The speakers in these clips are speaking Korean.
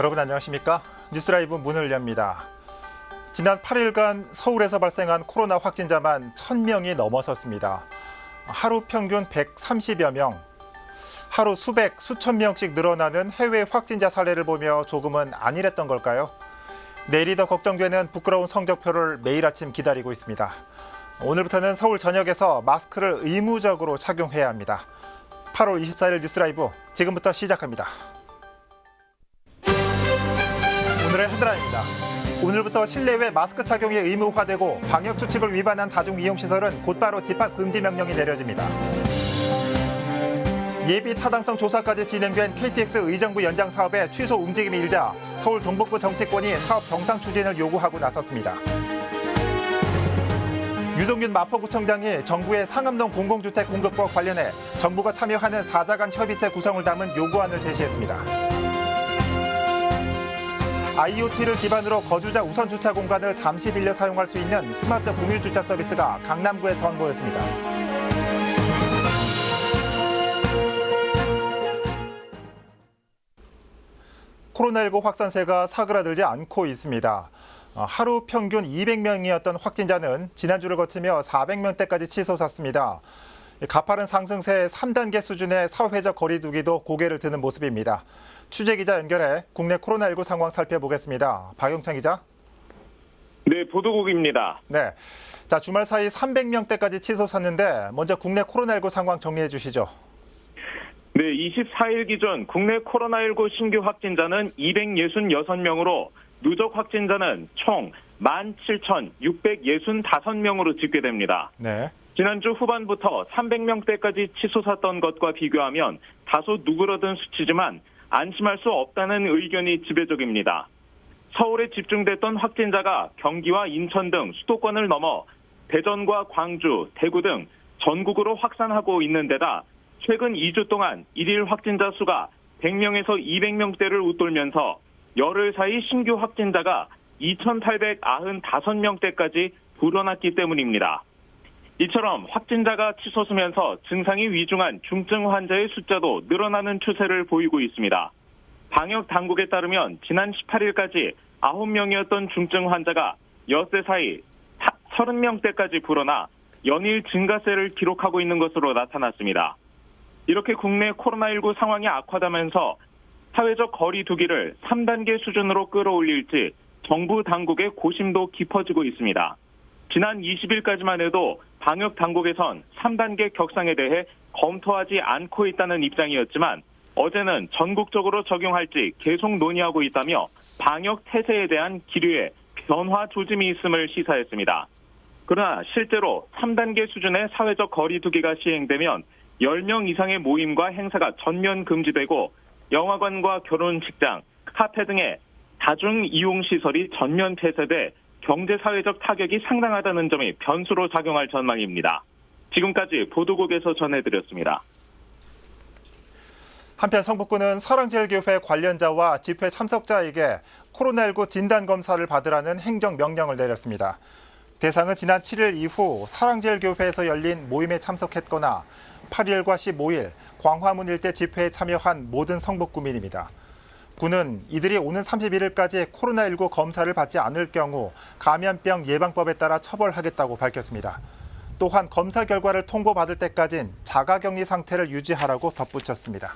여러분 안녕하십니까? 뉴스라이브 문을 엽니다. 지난 8일간 서울에서 발생한 코로나 확진자만 1,000명이 넘어섰습니다. 하루 평균 130여 명, 하루 수백, 수천 명씩 늘어나는 해외 확진자 사례를 보며 조금은 안일했던 걸까요? 내일이 더 걱정되는 부끄러운 성적표를 매일 아침 기다리고 있습니다. 오늘부터는 서울 전역에서 마스크를 의무적으로 착용해야 합니다. 8월 24일 뉴스라이브 지금부터 시작합니다. 오늘의 헤드라인입니다. 오늘부터 실내외 마스크 착용이 의무화되고 방역수칙을 위반한 다중이용시설은 곧바로 집합 금지 명령이 내려집니다. 예비 타당성 조사까지 진행된 KTX 의정부 연장 사업의 취소 움직임이 일자 서울 동북부 정치권이 사업 정상 추진을 요구하고 나섰습니다. 유동균 마포구청장이 정부의 상암동 공공주택 공급법 관련해 정부가 참여하는 사자간 협의체 구성을 담은 요구안을 제시했습니다. IoT를 기반으로 거주자 우선 주차 공간을 잠시 빌려 사용할 수 있는 스마트 공유 주차 서비스가 강남구에 선보였습니다. 코로나19 확산세가 사그라들지 않고 있습니다. 하루 평균 200명이었던 확진자는 지난주를 거치며 400명대까지 치솟았습니다. 가파른 상승세의 3단계 수준의 사회적 거리 두기도 고개를 드는 모습입니다. 취재기자 연결해 국내 코로나19 상황 살펴보겠습니다. 박영찬 기자. 네, 보도국입니다. 네, 자 주말 사이 300명대까지 치솟았는데 먼저 국내 코로나19 상황 정리해 주시죠. 네, 24일 기준 국내 코로나19 신규 확진자는 266명으로 누적 확진자는 총 17,665명으로 집계됩니다. 네. 지난주 후반부터 300명대까지 치솟았던 것과 비교하면 다소 누그러든 수치지만 안심할 수 없다는 의견이 지배적입니다. 서울에 집중됐던 확진자가 경기와 인천 등 수도권을 넘어 대전과 광주, 대구 등 전국으로 확산하고 있는 데다 최근 2주 동안 일일 확진자 수가 100명에서 200명대를 웃돌면서 열흘 사이 신규 확진자가 2,895명대까지 불어났기 때문입니다. 이처럼 확진자가 치솟으면서 증상이 위중한 중증 환자의 숫자도 늘어나는 추세를 보이고 있습니다. 방역 당국에 따르면 지난 18일까지 9명이었던 중증 환자가 엿새 사이 30명대까지 불어나 연일 증가세를 기록하고 있는 것으로 나타났습니다. 이렇게 국내 코로나19 상황이 악화되면서 사회적 거리 두기를 3단계 수준으로 끌어올릴지 정부 당국의 고심도 깊어지고 있습니다. 지난 20일까지만 해도 방역 당국에선 3단계 격상에 대해 검토하지 않고 있다는 입장이었지만 어제는 전국적으로 적용할지 계속 논의하고 있다며 방역 태세에 대한 기류에 변화 조짐이 있음을 시사했습니다. 그러나 실제로 3단계 수준의 사회적 거리 두기가 시행되면 10명 이상의 모임과 행사가 전면 금지되고 영화관과 결혼식장, 카페 등의 다중이용시설이 전면 폐쇄돼 경제사회적 타격이 상당하다는 점이 변수로 작용할 전망입니다. 지금까지 보도국에서 전해드렸습니다. 한편 성북구는 사랑제일교회 관련자와 집회 참석자에게 코로나19 진단검사를 받으라는 행정명령을 내렸습니다. 대상은 지난 7일 이후 사랑제일교회에서 열린 모임에 참석했거나 8일과 15일 광화문 일대 집회에 참여한 모든 성북구민입니다. 구는 이들이 오는 31일까지 코로나19 검사를 받지 않을 경우 감염병 예방법에 따라 처벌하겠다고 밝혔습니다. 또한 검사 결과를 통보받을 때까진 자가격리 상태를 유지하라고 덧붙였습니다.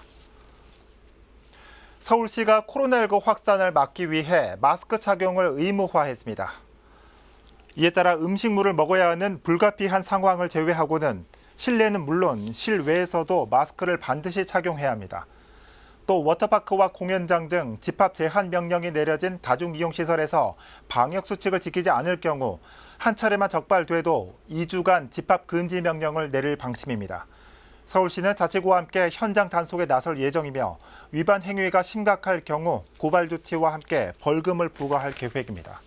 서울시가 코로나19 확산을 막기 위해 마스크 착용을 의무화했습니다. 이에 따라 음식물을 먹어야 하는 불가피한 상황을 제외하고는 실내는 물론 실외에서도 마스크를 반드시 착용해야 합니다. 또 워터파크와 공연장 등 집합 제한 명령이 내려진 다중이용시설에서 방역수칙을 지키지 않을 경우 한 차례만 적발돼도 2주간 집합 금지 명령을 내릴 방침입니다. 서울시는 자치구와 함께 현장 단속에 나설 예정이며 위반 행위가 심각할 경우 고발 조치와 함께 벌금을 부과할 계획입니다.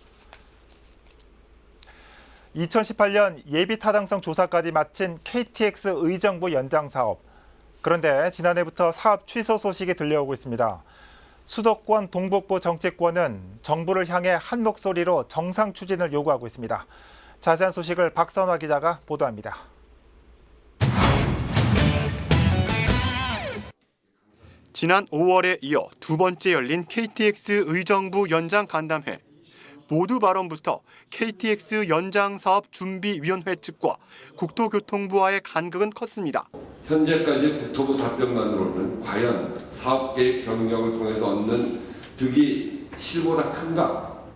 2018년 예비 타당성 조사까지 마친 KTX 의정부 연장 사업. 그런데 지난해부터 사업 취소 소식이 들려오고 있습니다. 수도권 동북부 정치권은 정부를 향해 한 목소리로 정상 추진을 요구하고 있습니다. 자세한 소식을 박선화 기자가 보도합니다. 지난 5월에 이어 두 번째 열린 KTX 의정부 연장 간담회. 모두 발언부터 KTX 연장 사업 준비위원회 측과 국토교통부와의 간극은 컸습니다. 현재까지 국토부 답변만으로는 과연 사업계획 변경을 통해서 얻는 득이 실보다 큰가?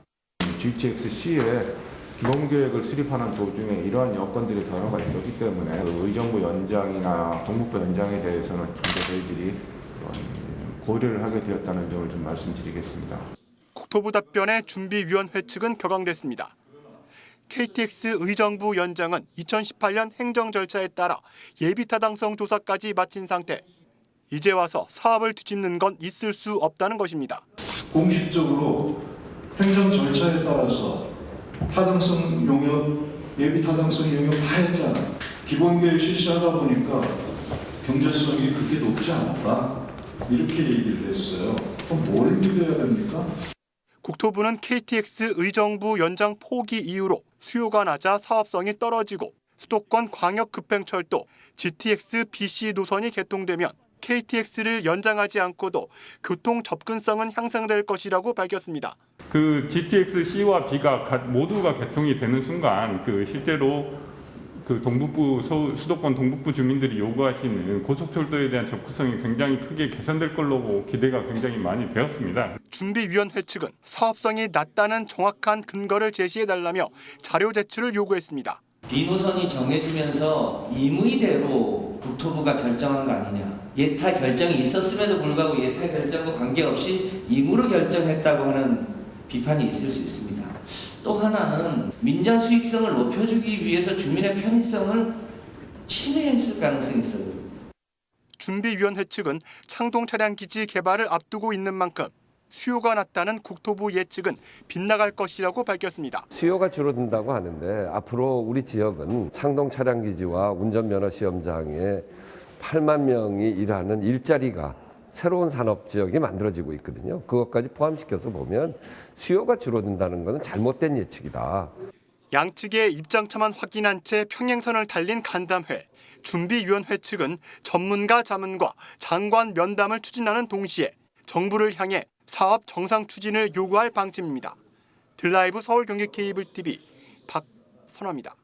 GTX-C에 기본계획을 수립하는 도중에 이러한 여건들의 변화가 있었기 때문에 의정부 연장이나 동북부 연장에 대해서는 좀 더 저희들이 고려를 하게 되었다는 점을 좀 말씀드리겠습니다. 국토부 답변에 준비위원회 측은 격앙됐습니다. KTX 의정부 연장은 2018년 행정 절차에 따라 예비타당성 조사까지 마친 상태. 이제 와서 사업을 뒤집는 건 있을 수 없다는 것입니다. 공식적으로 행정 절차에 따라서 타당성 용역, 예비 타당성 용역 다 했잖아. 기본계획 실시하다 보니까 경제성이 그렇게 높지 않았다. 이렇게 얘기를 했어요. 그럼 뭘 믿어야 됩니까? 국토부는 KTX 의정부 연장 포기 이후로 수요가 낮아 사업성이 떨어지고 수도권 광역급행철도 GTX BC 노선이 개통되면 KTX를 연장하지 않고도 교통 접근성은 향상될 것이라고 밝혔습니다. 그 GTX-C와 B가 모두가 개통이 되는 순간 실제로 그 동북부 수도권 동북부 주민들이 요구하시는 고속철도에 대한 접근성이 굉장히 크게 개선될 걸로 기대가 굉장히 많이 되었습니다. 준비위원회 측은 사업성이 낮다는 정확한 근거를 제시해달라며 자료 제출을 요구했습니다. B노선이 정해지면서 임의대로 국토부가 결정한 거 아니냐. 예타 결정이 있었음에도 불구하고 예타 결정과 관계없이 임의로 결정했다고 하는 비판이 있을 수 있습니다. 또 하나는 민자 수익성을 높여주기 위해서 주민의 편의성을 침해했을 가능성이 있어요. 준비위원회 측은 창동 차량기지 개발을 앞두고 있는 만큼 수요가 낮다는 국토부 예측은 빗나갈 것이라고 밝혔습니다. 수요가 줄어든다고 하는데 앞으로 우리 지역은 창동 차량기지와 운전면허 시험장에 8만 명이 일하는 일자리가 새로운 산업지역이 만들어지고 있거든요. 그것까지 포함시켜서 보면 수요가 줄어든다는 것은 잘못된 예측이다. 양측의 입장차만 확인한 채 평행선을 달린 간담회. 준비위원회 측은 전문가 자문과 장관 면담을 추진하는 동시에 정부를 향해 사업 정상 추진을 요구할 방침입니다. 들라이브 서울 경기 케이블 TV 박선화입니다.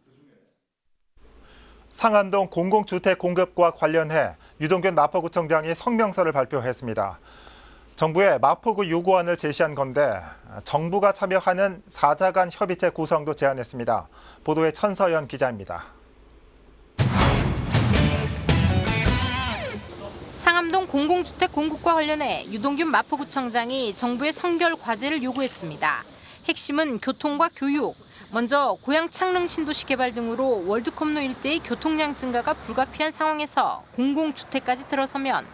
상암동 공공주택 공급과 관련해 유동균 마포구청장이 성명서를 발표했습니다. 정부에 마포구 요구안을 제시한 건데 정부가 참여하는 4자 간 협의체 구성도 제안했습니다. 보도에 천서연 기자입니다. 상암동 공공주택 공급과 관련해 유동균 마포구청장이 정부의 성결 과제를 요구했습니다. 핵심은 교통과 교육. 먼저 고양 창릉 신도시 개발 등으로 월드컵로 일대의 교통량 증가가 불가피한 상황에서 공공주택까지 들어서면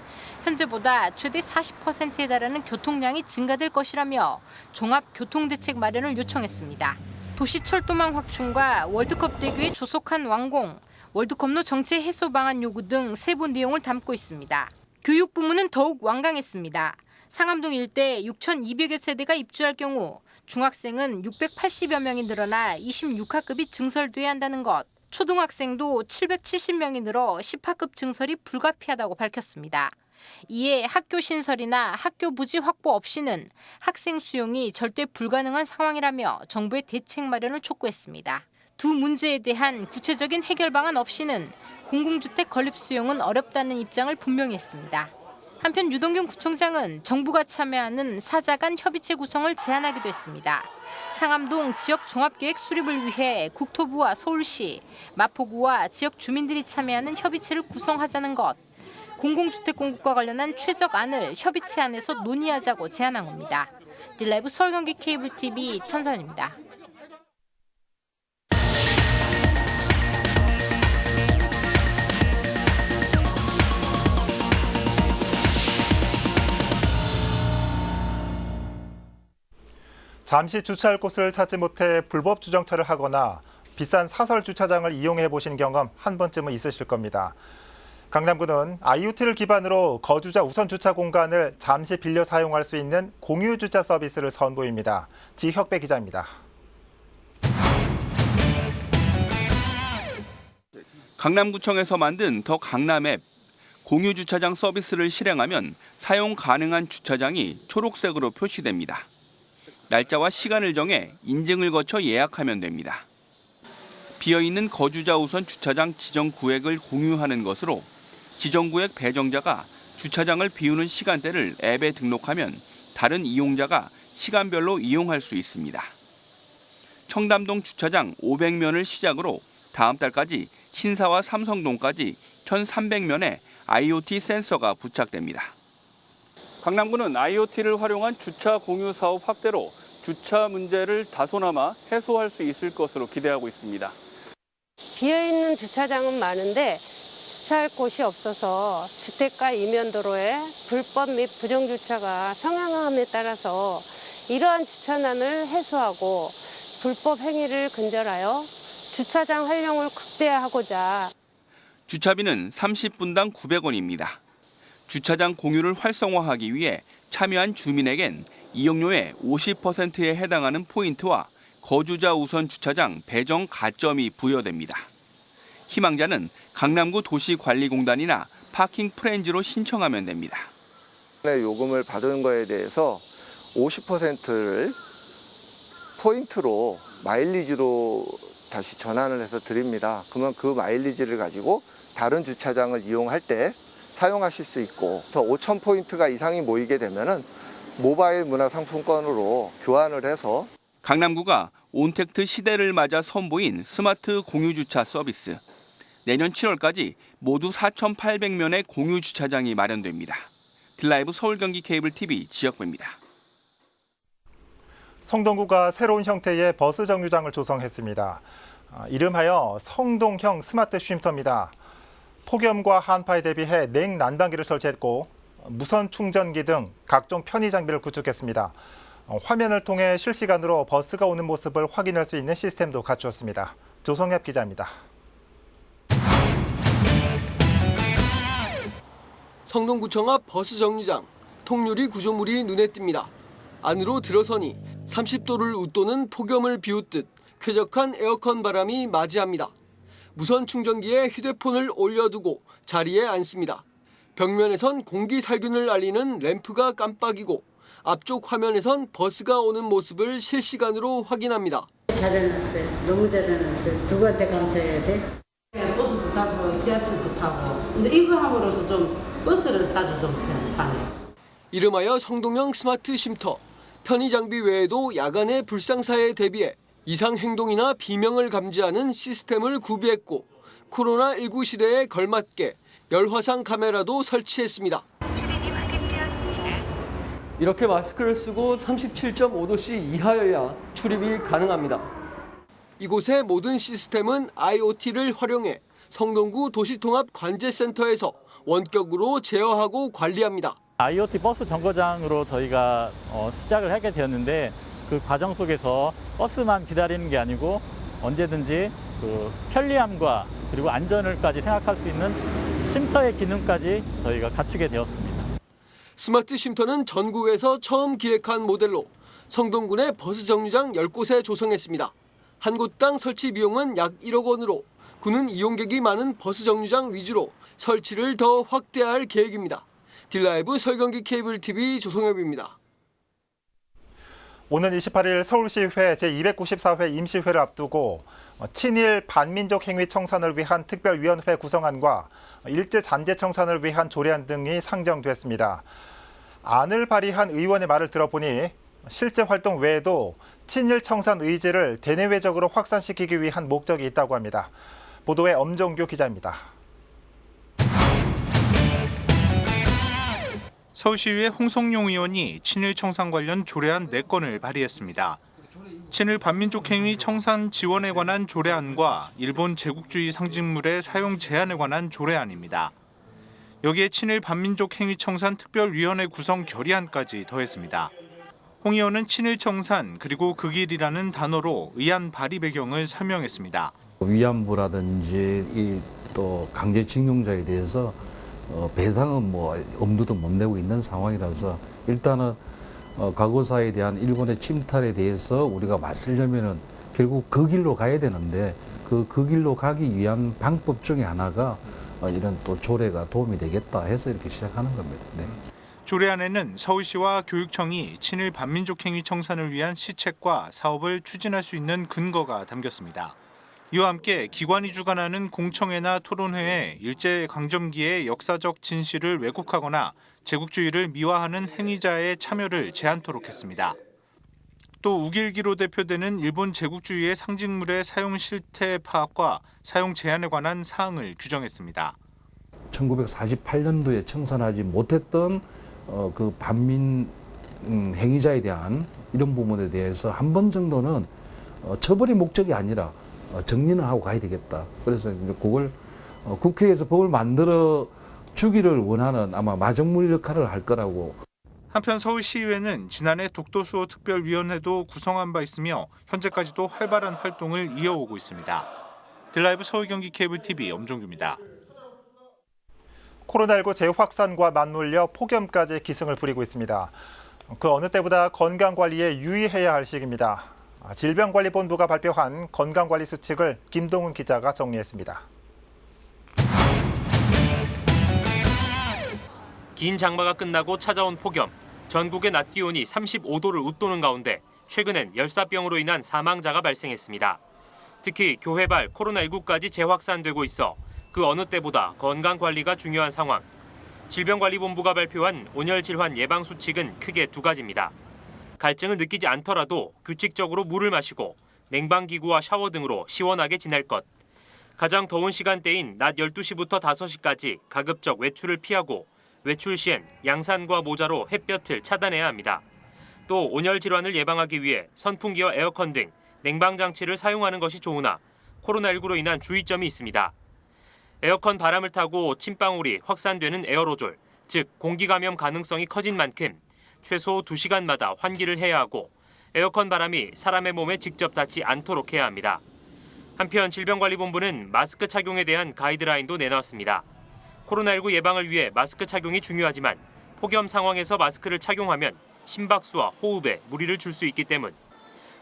현재보다 최대 40%에 달하는 교통량이 증가될 것이라며 종합교통대책 마련을 요청했습니다. 도시철도망 확충과 월드컵 대교의 조속한 완공, 월드컵로 정체 해소 방안 요구 등 세부 내용을 담고 있습니다. 교육 부문은 더욱 완강했습니다. 상암동 일대 6,200여 세대가 입주할 경우 중학생은 680여 명이 늘어나 26학급이 증설돼야 한다는 것, 초등학생도 770명이 늘어 10학급 증설이 불가피하다고 밝혔습니다. 이에 학교 신설이나 학교 부지 확보 없이는 학생 수용이 절대 불가능한 상황이라며 정부의 대책 마련을 촉구했습니다. 두 문제에 대한 구체적인 해결 방안 없이는 공공주택 건립 수용은 어렵다는 입장을 분명히 했습니다. 한편 유동균 구청장은 정부가 참여하는 4자 간 협의체 구성을 제안하기도 했습니다. 상암동 지역 종합계획 수립을 위해 국토부와 서울시, 마포구와 지역 주민들이 참여하는 협의체를 구성하자는 것, 공공주택 공급과 관련한 최적안을 협의체 안에서 논의하자고 제안한 겁니다. 딜라이브 서울 경기 케이블 TV 천선입니다. 잠시 주차할 곳을 찾지 못해 불법 주정차를 하거나 비싼 사설 주차장을 이용해 보신 경험 한 번쯤은 있으실 겁니다. 강남구는 IoT를 기반으로 거주자 우선 주차 공간을 잠시 빌려 사용할 수 있는 공유 주차 서비스를 선보입니다. 지혁배 기자입니다. 강남구청에서 만든 더 강남 앱. 공유 주차장 서비스를 실행하면 사용 가능한 주차장이 초록색으로 표시됩니다. 날짜와 시간을 정해 인증을 거쳐 예약하면 됩니다. 비어있는 거주자 우선 주차장 지정 구획을 공유하는 것으로 지정 구획 배정자가 주차장을 비우는 시간대를 앱에 등록하면 다른 이용자가 시간별로 이용할 수 있습니다. 청담동 주차장 500면을 시작으로 다음 달까지 신사와 삼성동까지 1,300면에 IoT 센서가 부착됩니다. 강남구는 IoT를 활용한 주차 공유 사업 확대로 주차 문제를 다소나마 해소할 수 있을 것으로 기대하고 있습니다. 비어있는 주차장은 많은데 주차할 곳이 없어서 주택가 이면도로에 불법 및 부정주차가 성행함에 따라서 이러한 주차난을 해소하고 불법 행위를 근절하여 주차장 활용을 극대화하고자 주차비는 30분당 900원입니다. 주차장 공유를 활성화하기 위해 참여한 주민에겐 이용료의 50%에 해당하는 포인트와 거주자 우선 주차장 배정 가점이 부여됩니다. 희망자는 강남구 도시관리공단이나 파킹 프렌즈로 신청하면 됩니다. 요금을 받은 거에 대해서 50%를 포인트로 마일리지로 다시 전환을 해서 드립니다. 그러면 그 마일리지를 가지고 다른 주차장을 이용할 때 사용하실 수 있고 5,000포인트가 이상이 모이게 되면은 모바일 문화상품권으로 교환을 해서 강남구가 온택트 시대를 맞아 선보인 스마트 공유주차 서비스. 내년 7월까지 모두 4,800면의 공유주차장이 마련됩니다. 딜라이브 서울 경기 케이블 TV 지역부입니다. 성동구가 새로운 형태의 버스 정류장을 조성했습니다. 이름하여 성동형 스마트 쉼터입니다. 폭염과 한파에 대비해 냉난방기를 설치했고 무선 충전기 등 각종 편의 장비를 구축했습니다. 화면을 통해 실시간으로 버스가 오는 모습을 확인할 수 있는 시스템도 갖추었습니다. 조성엽 기자입니다. 성동구청 앞 버스 정류장, 통유리 구조물이 눈에 띕니다. 안으로 들어서니 30도를 웃도는 폭염을 비웃듯 쾌적한 에어컨 바람이 맞이합니다. 무선 충전기에 휴대폰을 올려두고 자리에 앉습니다. 벽면에선 공기 살균을 알리는 램프가 깜빡이고 앞쪽 화면에선 버스가 오는 모습을 실시간으로 확인합니다. 잘해놨어요. 너무 잘해놨어요. 누구한테 감사해야 돼? 버스도 자주 지하철도 타고 근데 이거 함으로써 좀 버스를 자주 좀 타네요. 이름하여 성동형 스마트 쉼터. 편의 장비 외에도 야간의 불상사에 대비해 이상 행동이나 비명을 감지하는 시스템을 구비했고 코로나19 시대에 걸맞게 열화상 카메라도 설치했습니다. 이렇게 마스크를 쓰고 37.5도씨 이하여야 출입이 가능합니다. 이곳의 모든 시스템은 IoT를 활용해 성동구 도시통합관제센터에서 원격으로 제어하고 관리합니다. IoT 버스 정거장으로 저희가 시작을 하게 되었는데 그 과정 속에서 버스만 기다리는 게 아니고 언제든지 그 편리함과 그리고 안전을까지 생각할 수 있는 쉼터의 기능까지 저희가 갖추게 되었습니다. 스마트 쉼터는 전국에서 처음 기획한 모델로 성동군의 버스 정류장 10곳에 조성했습니다. 한 곳당 설치 비용은 약 1억 원으로 구는 이용객이 많은 버스 정류장 위주로 설치를 더 확대할 계획입니다. 딜라이브 서울경기 케이블 TV 조성엽입니다. 오는 28일 서울시회 제294회 임시회를 앞두고 친일 반민족 행위 청산을 위한 특별위원회 구성안과 일제 잔재 청산을 위한 조례안 등이 상정됐습니다. 안을 발의한 의원의 말을 들어보니 실제 활동 외에도 친일 청산 의지를 대내외적으로 확산시키기 위한 목적이 있다고 합니다. 보도에 엄정규 기자입니다. 서울시의회 홍성용 의원이 친일 청산 관련 조례안 4건을 발의했습니다. 친일 반민족 행위 청산 지원에 관한 조례안과 일본 제국주의 상징물의 사용 제한에 관한 조례안입니다. 여기에 친일 반민족 행위 청산 특별위원회 구성 결의안까지 더했습니다. 홍 의원은 친일 청산 그리고 그 길이라는 단어로 의안 발의 배경을 설명했습니다. 위안부라든지 또 강제징용자에 대해서 배상은 엄두도 못 내고 있는 상황이라서 일단은 과거사에 대한 일본의 침탈에 대해서 우리가 맞서려면은 결국 그 길로 가야 되는데 그 길로 가기 위한 방법 중에 하나가 이런 또 조례가 도움이 되겠다 해서 이렇게 시작하는 겁니다. 네. 조례안에는 서울시와 교육청이 친일 반민족 행위 청산을 위한 시책과 사업을 추진할 수 있는 근거가 담겼습니다. 이와 함께 기관이 주관하는 공청회나 토론회에 일제강점기의 역사적 진실을 왜곡하거나 제국주의를 미화하는 행위자의 참여를 제한토록 했습니다. 또 우길기로 대표되는 일본 제국주의의 상징물의 사용 실태 파악과 사용 제한에 관한 사항을 규정했습니다. 1948년도에 청산하지 못했던 그 반민 행위자에 대한 이런 부분에 대해서 한 번 정도는 처벌이 목적이 아니라 정리는 하고 가야 되겠다. 그래서 이제 그걸 국회에서 법을 만들어 주기를 원하는 아마 마정물 역할을 할 거라고. 한편 서울시의회는 지난해 독도수호 특별위원회도 구성한 바 있으며 현재까지도 활발한 활동을 이어오고 있습니다. 드라이브 서울 경기 케이블 TV 엄종규입니다. 코로나19 재확산과 맞물려 폭염까지 기승을 부리고 있습니다. 그 어느 때보다 건강관리에 유의해야 할 시기입니다. 질병관리본부가 발표한 건강관리 수칙을 김동훈 기자가 정리했습니다. 긴 장마가 끝나고 찾아온 폭염. 전국의 낮 기온이 35도를 웃도는 가운데 최근엔 열사병으로 인한 사망자가 발생했습니다. 특히 교회발 코로나19까지 재확산되고 있어 그 어느 때보다 건강관리가 중요한 상황. 질병관리본부가 발표한 온열 질환 예방 수칙은 크게 두 가지입니다. 갈증을 느끼지 않더라도 규칙적으로 물을 마시고 냉방기구와 샤워 등으로 시원하게 지낼 것. 가장 더운 시간대인 낮 12시부터 5시까지 가급적 외출을 피하고 외출 시엔 양산과 모자로 햇볕을 차단해야 합니다. 또 온열 질환을 예방하기 위해 선풍기와 에어컨 등 냉방 장치를 사용하는 것이 좋으나 코로나19로 인한 주의점이 있습니다. 에어컨 바람을 타고 침방울이 확산되는 에어로졸, 즉 공기 감염 가능성이 커진 만큼 최소 2시간마다 환기를 해야 하고 에어컨 바람이 사람의 몸에 직접 닿지 않도록 해야 합니다. 한편 질병관리본부는 마스크 착용에 대한 가이드라인도 내놨습니다. 코로나19 예방을 위해 마스크 착용이 중요하지만 폭염 상황에서 마스크를 착용하면 심박수와 호흡에 무리를 줄 수 있기 때문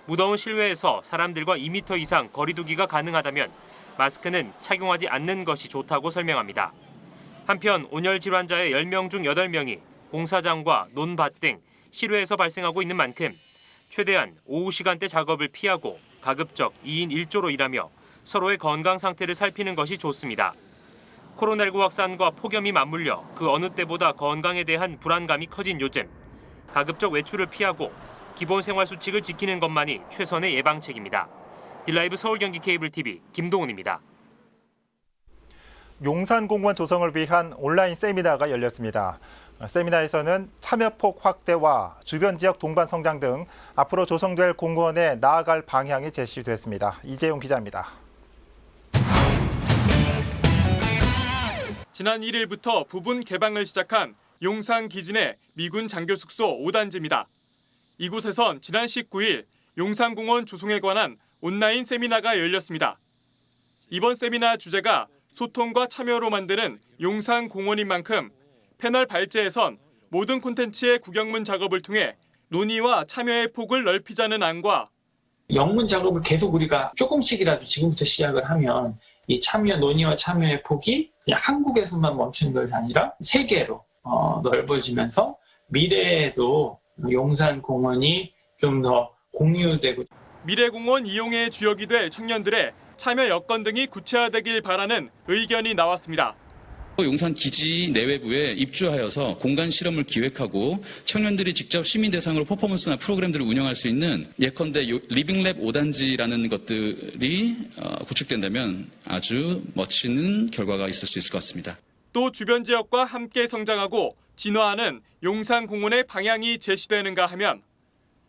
무더운 실외에서 사람들과 2m 이상 거리 두기가 가능하다면 마스크는 착용하지 않는 것이 좋다고 설명합니다. 한편 온열 질환자의 10명 중 8명이 공사장과 논밭 등 실외에서 발생하고 있는 만큼 최대한 오후 시간대 작업을 피하고 가급적 2인 1조로 일하며 서로의 건강 상태를 살피는 것이 좋습니다. 코로나19 확산과 폭염이 맞물려 그 어느 때보다 건강에 대한 불안감이 커진 요즘 가급적 외출을 피하고 기본 생활 수칙을 지키는 것만이 최선의 예방책입니다. 딜라이브 서울 경기 케이블 TV 김동훈입니다. 용산공원 조성을 위한 온라인 세미나가 열렸습니다. 세미나에서는 참여폭 확대와 주변 지역 동반 성장 등 앞으로 조성될 공원에 나아갈 방향이 제시됐습니다. 이재용 기자입니다. 지난 1일부터 부분 개방을 시작한 용산 기진의 미군 장교 숙소 5단지입니다. 이곳에선 지난 19일 용산공원 조성에 관한 온라인 세미나가 열렸습니다. 이번 세미나 주제가 소통과 참여로 만드는 용산공원인 만큼 패널 발제에선 모든 콘텐츠의 구경문 작업을 통해 논의와 참여의 폭을 넓히자는 안과 영문 작업을 계속 우리가 조금씩이라도 지금부터 시작을 하면 이 참여, 논의와 참여의 폭이 그냥 한국에서만 멈추는 것이 아니라 세계로 넓어지면서 미래에도 용산공원이 좀 더 공유되고 미래공원 이용의 주역이 될 청년들의 참여 여건 등이 구체화되길 바라는 의견이 나왔습니다. 용산 기지 내외부에 입주하여서 공간 실험을 기획하고 청년들이 직접 시민 대상으로 퍼포먼스나 프로그램들을 운영할 수 있는 예컨대 리빙랩 5단지라는 것들이 구축된다면 아주 멋진 결과가 있을 수 있을 것 같습니다. 또 주변 지역과 함께 성장하고 진화하는 용산공원의 방향이 제시되는가 하면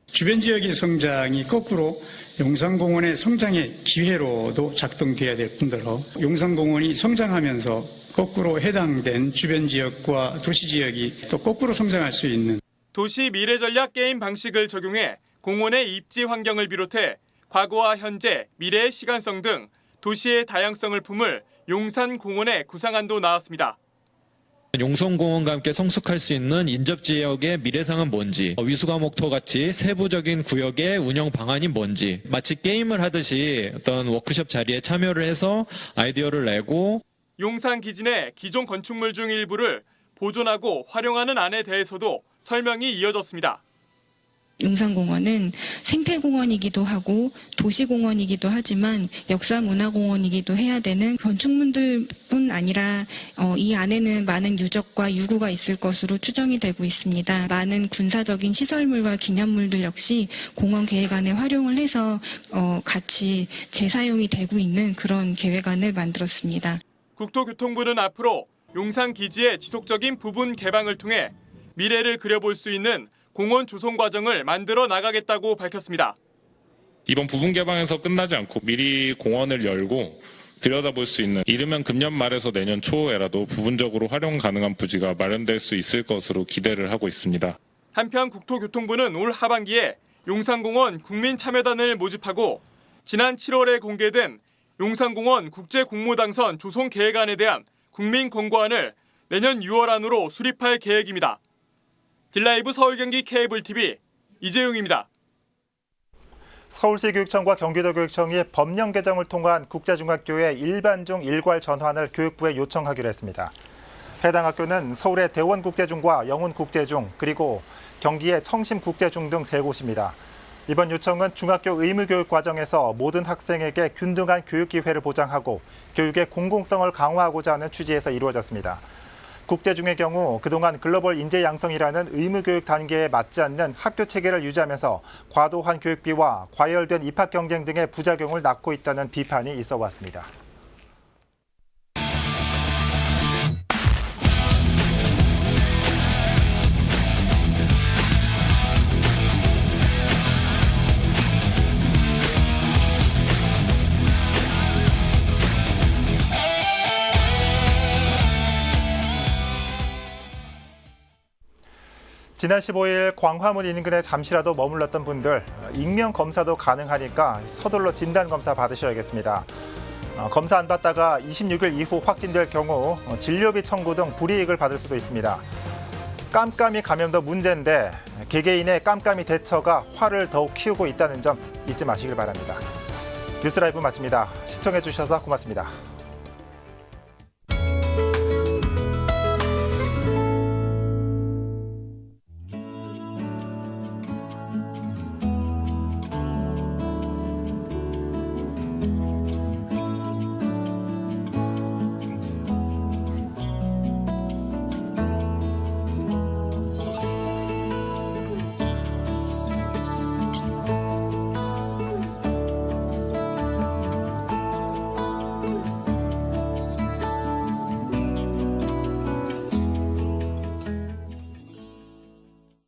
주변 지역의 성장이 거꾸로 용산공원의 성장의 기회로도 작동돼야 될 뿐더러 용산공원이 성장하면서 거꾸로 해당된 주변 지역과 도시 지역이 또 거꾸로 성장할 수 있는 도시 미래 전략 게임 방식을 적용해 공원의 입지 환경을 비롯해 과거와 현재, 미래의 시간성 등 도시의 다양성을 품을 용산공원의 구상안도 나왔습니다. 용산공원과 함께 성숙할 수 있는 인접지역의 미래상은 뭔지, 위수감옥토 같이 세부적인 구역의 운영 방안이 뭔지, 마치 게임을 하듯이 어떤 워크숍 자리에 참여를 해서 아이디어를 내고 용산기지 내 기존 건축물 중 일부를 보존하고 활용하는 안에 대해서도 설명이 이어졌습니다. 용산공원은 생태공원이기도 하고 도시공원이기도 하지만 역사문화공원이기도 해야 되는 건축물들뿐 아니라 이 안에는 많은 유적과 유구가 있을 것으로 추정이 되고 있습니다. 많은 군사적인 시설물과 기념물들 역시 공원 계획안에 활용을 해서 같이 재사용이 되고 있는 그런 계획안을 만들었습니다. 국토교통부는 앞으로 용산기지의 지속적인 부분 개방을 통해 미래를 그려볼 수 있는 공원 조성 과정을 만들어 나가겠다고 밝혔습니다. 이번 부분 개방에서 끝나지 않고 미리 공원을 열고 들여다볼 수 있는 이르면 금년 말에서 내년 초에라도 부분적으로 활용 가능한 부지가 마련될 수 있을 것으로 기대를 하고 있습니다. 한편 국토교통부는 올 하반기에 용산공원 국민참여단을 모집하고 지난 7월에 공개된 용산공원 국제공모당선 조성 계획안에 대한 국민 권고안을 내년 6월 안으로 수립할 계획입니다. 딜라이브 서울경기 케이블TV 이재용입니다. 서울시 교육청과 경기도 교육청이 법령 개정을 통한 국제중학교의 일반중 일괄 전환을 교육부에 요청하기로 했습니다. 해당 학교는 서울의 대원국제중과 영훈국제중 그리고 경기의 청심국제중 등 3곳입니다. 이번 요청은 중학교 의무교육 과정에서 모든 학생에게 균등한 교육 기회를 보장하고 교육의 공공성을 강화하고자 하는 취지에서 이루어졌습니다. 국제중의 경우 그동안 글로벌 인재 양성이라는 의무교육 단계에 맞지 않는 학교 체계를 유지하면서 과도한 교육비와 과열된 입학 경쟁 등의 부작용을 낳고 있다는 비판이 있어 왔습니다. 지난 15일 광화문 인근에 잠시라도 머물렀던 분들 익명 검사도 가능하니까 서둘러 진단검사 받으셔야겠습니다. 검사 안 받다가 26일 이후 확진될 경우 진료비 청구 등 불이익을 받을 수도 있습니다. 깜깜이 감염도 문제인데 개개인의 깜깜이 대처가 화를 더욱 키우고 있다는 점 잊지 마시길 바랍니다. 뉴스라이브 마칩니다. 시청해 주셔서 고맙습니다.